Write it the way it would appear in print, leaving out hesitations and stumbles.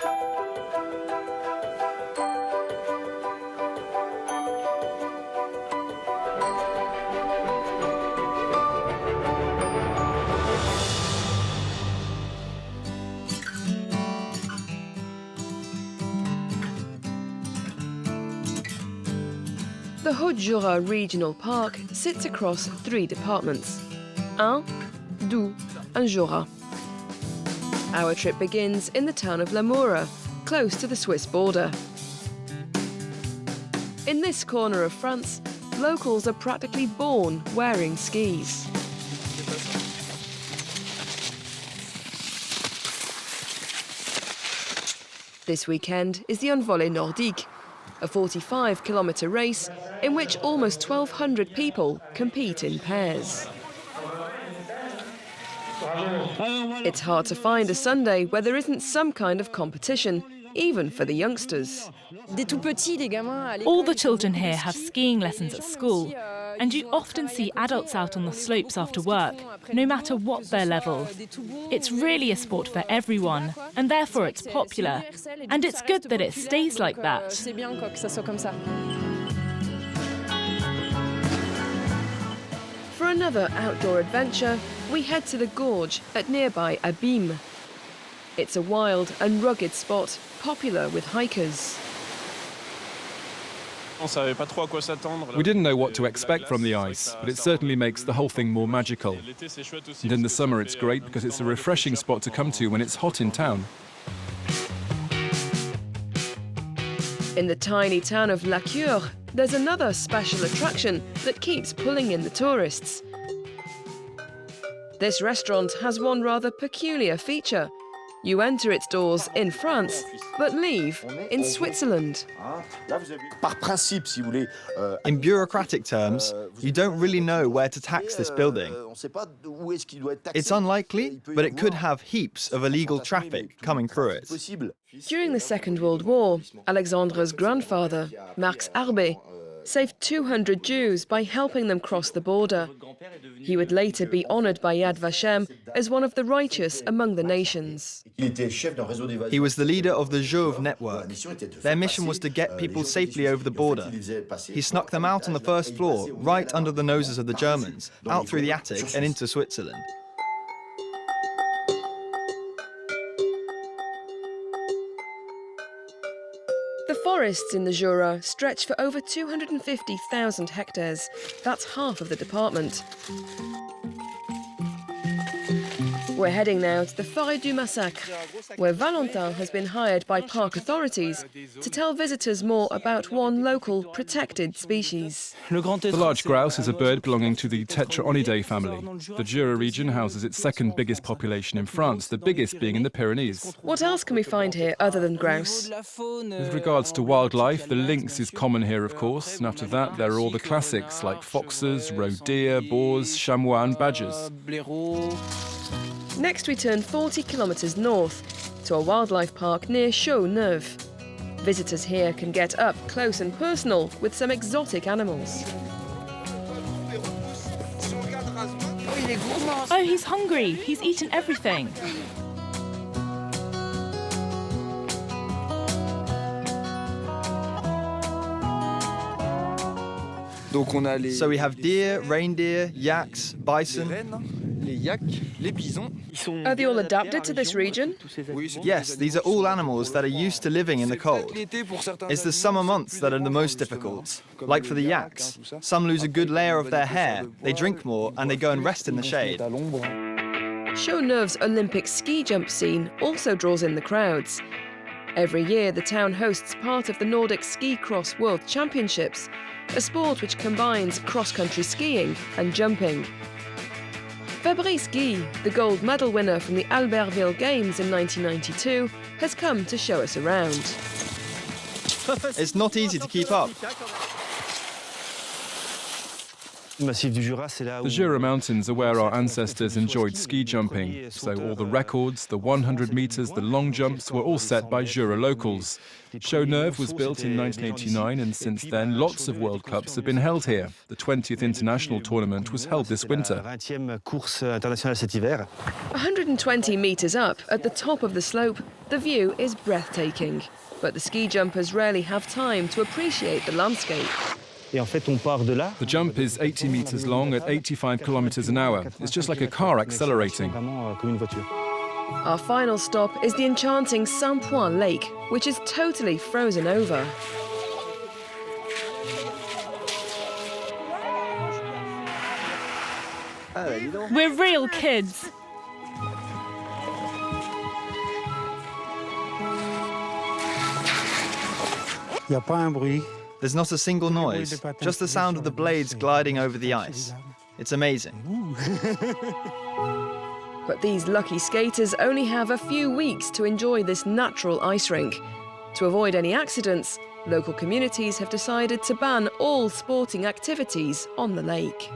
The Haut Jura Regional Park sits across 3 departments: Ain, Doubs and Jura. Our trip begins in the town of Lamoura, close to the Swiss border. In this corner of France, locals are practically born wearing skis. This weekend is the Envolée Nordique, a 45-kilometre race in which almost 1,200 people compete in pairs. It's hard to find a Sunday where there isn't some kind of competition, even for the youngsters. All the children here have skiing lessons at school, and you often see adults out on the slopes after work, no matter what their level. It's really a sport for everyone, and therefore it's popular. And it's good that it stays like that. For another outdoor adventure, we head to the gorge at nearby Abîme. It's a wild and rugged spot, popular with hikers. We didn't know what to expect from the ice, but it certainly makes the whole thing more magical. And in the summer it's great because it's a refreshing spot to come to when it's hot in town. In the tiny town of La Cure, there's another special attraction that keeps pulling in the tourists. This restaurant has one rather peculiar feature. You enter its doors in France, but leave in Switzerland. In bureaucratic terms, you don't really know where to tax this building. It's unlikely, but it could have heaps of illegal traffic coming through it. During the Second World War, Alexandre's grandfather, Marx Arbet, saved 200 Jews by helping them cross the border. He would later be honoured by Yad Vashem as one of the righteous among the nations. He was the leader of the Jouve network. Their mission was to get people safely over the border. He snuck them out on the first floor, right under the noses of the Germans, out through the attic and into Switzerland. The forests in the Jura stretch for over 250,000 hectares. That's half of the department. We're heading now to the Forêt du Massacre, where Valentin has been hired by park authorities to tell visitors more about one local protected species. The large grouse is a bird belonging to the Tetraonidae family. The Jura region houses its second biggest population in France, the biggest being in the Pyrenees. What else can we find here other than grouse? With regards to wildlife, the lynx is common here, of course, and after that there are all the classics like foxes, roe deer, boars, chamois and badgers. Next we turn 40 kilometres north to a wildlife park near Chaux-Neuve. Visitors here can get up close and personal with some exotic animals. Oh, he's hungry. He's eaten everything. So we have deer, reindeer, yaks, bison. Are they all adapted to this region? Yes, these are all animals that are used to living in the cold. It's the summer months that are the most difficult. Like for the yaks, some lose a good layer of their hair, they drink more, and they go and rest in the shade. Chaux-Neuve's Olympic ski jump scene also draws in the crowds. Every year, the town hosts part of the Nordic Ski Cross World Championships, a sport which combines cross-country skiing and jumping. Fabrice Guy, the gold medal winner from the Albertville Games in 1992, has come to show us around. It's not easy to keep up. The Jura Mountains are where our ancestors enjoyed ski jumping, so all the records, the 100 metres, the long jumps were all set by Jura locals. Chaux Neuve was built in 1989, and since then lots of World Cups have been held here. The 20th international tournament was held this winter. 120 metres up, at the top of the slope, the view is breathtaking. But the ski jumpers rarely have time to appreciate the landscape. The jump is 80 metres long at 85 kilometres an hour. It's just like a car accelerating. Our final stop is the enchanting Saint-Point Lake, which is totally frozen over. We're real kids. There's not a single noise, just the sound of the blades gliding over the ice. It's amazing. But these lucky skaters only have a few weeks to enjoy this natural ice rink. To avoid any accidents, local communities have decided to ban all sporting activities on the lake.